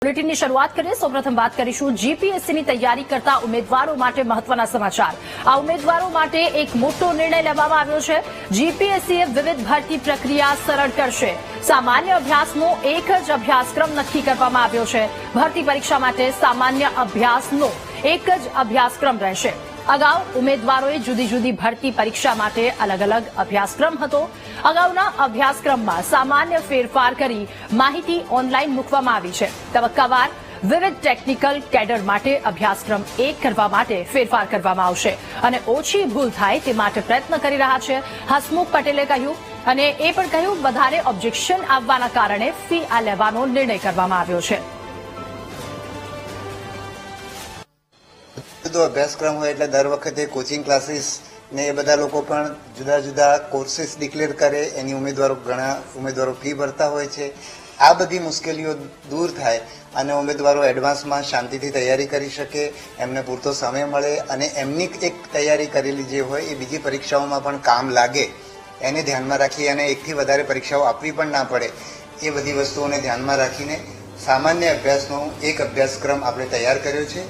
બુલેટિનની શરૂઆત કરીએ સૌપ્રથમ વાત કરીશું જીપીએસસીની તૈયારી કરતા ઉમેદવારો માટે મહત્વના સમાચાર। આ ઉમેદવારો માટે એક મોટો નિર્ણય લેવામાં આવ્યો છે। જીપીએસસીએ વિવિધ ભરતી પ્રક્રિયા સરળ કરશે। સામાન્ય અભ્યાસનો એક જ અભ્યાસક્રમ નક્કી કરવામાં આવ્યો છે। ભરતી પરીક્ષા માટે સામાન્ય અભ્યાસનો એક જ અભ્યાસક્રમ રહેશે। અગાઉ ઉમેદવારોએ જુદી જુદી ભરતી પરીક્ષા માટે અલગ અલગ અભ્યાસક્રમ હતો। અગાઉના અભ્યાસક્રમમાં સામાન્ય ફેરફાર કરી માહિતી ઓનલાઈન મૂકવામાં આવી છે। તબક્કાવાર વિવિધ ટેકનિકલ કેડર માટે અભ્યાસક્રમ એક કરવા માટે ફેરફાર કરવામાં આવશે અને ઓછી ભૂલ થાય તે માટે પ્રયત્ન કરી રહ્યા છે હસમુખ પટેલે કહ્યું અને એ પણ કહ્યું વધારે ઓબ્જેક્શન આવવાના કારણે ફી લેવાનો નિર્ણય કરવામાં આવ્યો છે। જુદો અભ્યાસક્રમ હોય એટલે દર વખતે કોચિંગ ક્લાસીસ ને એ બધા લોકો પણ જુદા જુદા કોર્સીસ ડિક્લેર કરે, એની ઘણા ઉમેદવારો ફી ભરતા હોય છે। આ બધી મુશ્કેલીઓ દૂર થાય અને ઉમેદવારો એડવાન્સમાં શાંતિથી તૈયારી કરી શકે, એમને પૂરતો સમય મળે અને એમની એક તૈયારી કરેલી જે હોય એ બીજી પરીક્ષાઓમાં પણ કામ લાગે, એને ધ્યાનમાં રાખી અને એકથી વધારે પરીક્ષાઓ આપવી પણ ના પડે, એ બધી વસ્તુઓને ધ્યાનમાં રાખીને સામાન્ય અભ્યાસનો એક અભ્યાસક્રમ આપણે તૈયાર કર્યો છે।